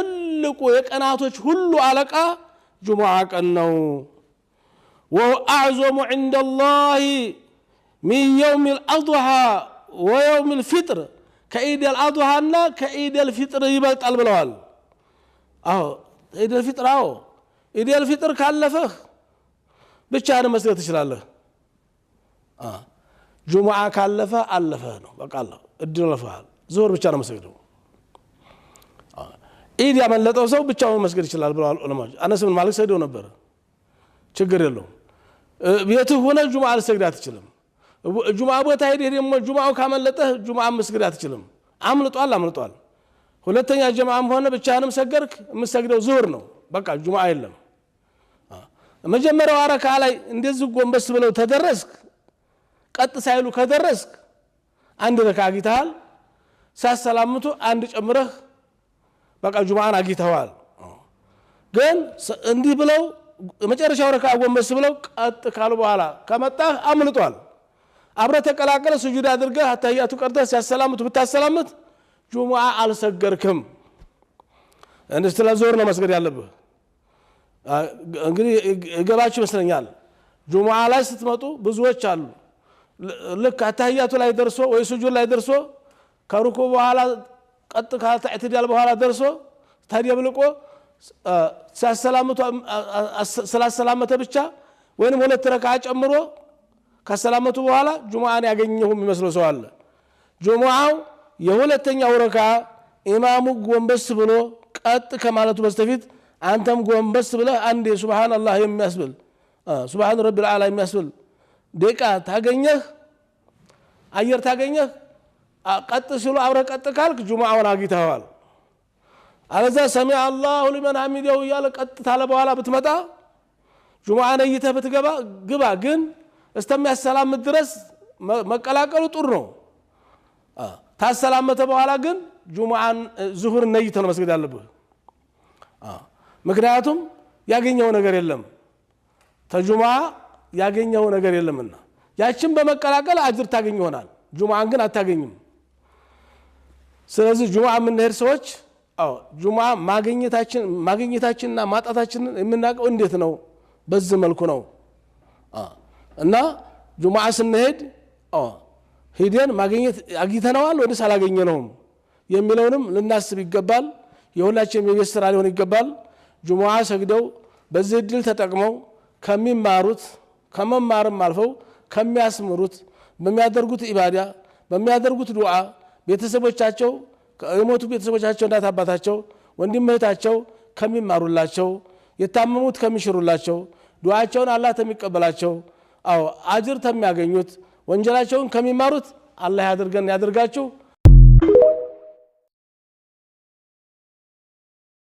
ትልቁ የቀናቶች ሁሉ አለቃ ጁሙዓ ቀን ነው وأعظم عند الله من يوم الأضحى ويوم الفطر كعيد الأضحى كعيد الفطر يبلطال ብለዋል عيد الفطر عيد الفطر ካለፈህ ብቻህን መስገድ ትችላለህ ጁሙዓ ካለፈ አለፈ ነው በቃ እድል ለፈሃል ዙህር ብቻ ነው መስገደው ኢድ ያመለጠው ሰው ብቻውን መስገድ ይችላል ብለዋል ዑለማዎች አነስ ብን ማሊክ ሰግደው ነበር ችግር የለውም ቤቱ ሆነ ጁሙዓ ልሰግድ አትችልም ጁሙዓ ቦታ ሄደ ደግሞ ጁሙዓው ካመለጠህ ጁሙዓ መስገድ አትችልም አምልጧል ሁለተኛ ጀማዓም ሆነ ብቻህንም ሰገርክ መስገደው ዙህር ነው በቃ ጁሙዓ የለም መጀመሪያው አረካ ላይ እንደዚህ ጎንበስ ብለው ተደረስክ ቀጥ ሳይሉ ከደረስክ አንድ ረካ አግኝተሃል ሳሰላምቱ አንድ ጨምረህ በቃ ጁሙዓን አግኝተዋል ግን እንዲህ ብለው መጨረሻው ረካ ጎንበስ ብለው ቀጥ ካሉ በኋላ ከመጣህ አምልጧል አብረ ተቀላቀለ ስጁድ አድርገህ አታያቱ ቀርተህ ሲያሰላምቱ ብታሰላምት ጁሙዓ አልሰገርክም እንዴ ስለዞር ነው መስገድ ያለብህ እንግዲህ ገባችሁ ይመስለኛል ጁሙዓ ላይ ስትመጡ ብዙዎች አሉ ልክ አታያቱ ላይ ደርሶ ወይ ስጁድ ላይ ደርሶ ከሩኩ በኋላ ቀጥ ካተዕትዳል በኋላ ደርሶ ታዲያብልቆ ሲያሰላምቱ ስላሰላመተ ብቻ ወይንም ሁለት ረካ ጨምሮ ከሰላመቱ በኋላ ጁሙዓን ያገኘው የሚመስለው ሰው አለ ጁሙዓው የሁለተኛው ረካ ኢማሙ ጎንበስ ብሎ ቀጥ ከማለቱ በስተፊት አንተም ጎንበስ ብለህ አንዴ ሱብሃንአላህ የሚያስብል ሱብሃን ረቢል አላ የሚያስብል ደቂቃ ታገኘህ አየር ታገኘህ ቀጥ ሲሉ አብረ ቀጥ ካልክ ጁሙዓውን አግኝተዋል አለዛ ሰሚ አላሁ ሊመን ሐሚደሁ ያለ ቀጥ ታለ በኋላ ብትመጣ ጁሙዓን አይተህ ብትገባ ግባ ግን እስተሚያሰላምት ድረስ መቀላቀሉ ጥሩ ነው ታሰላመተ በኋላ ግን ጁሙዓን ዙሁር ነይተህ ነው መስገድ ያለብህ ምክንያቱም ያገኘው ነገር የለም ተጁሙዓ ያገኘው ነገር የለምና ያችን በመቀላቀል አጅር ታገኝ ይሆናል ጁሙዓን ግን አታገኝም ስለዚህ ጁሙዓ ምን ሄር ሰዎች ጁሙዓ ማግኘታችንና ማጣታችንን የምናቀው እንዴት ነው በዚህ መልኩ ነው እና ጁሙዓ ስንሄድ ሄደን ማግኘት አግኝተናል ወይስ አላገኘነውም የሚለውንም ልናስብ ይገባል የሁላችንም የቤት ስራ ሊሆን ይገባል ጁሙዓ ሰግደው በዚህ እድል ተጠቅመው ከሚማሩት ከመማርም አልፈው ከሚያስምሩት በሚያደርጉት ኢባዳ በሚያደርጉት ዱዓ ቤተሰቦቻቸው የሞቱ ቤተሰቦቻቸው እናት አባታቸው ወንድም እህታቸው ከሚማሩላቸው የታመሙት ከሚሽሩላቸው ዱዓቸውን አላህ ተሚቀበላቸው አጅር ተሚያገኙት ወንጀላቸውን ከሚማሩት አላህ ያድርገን ያድርጋችሁ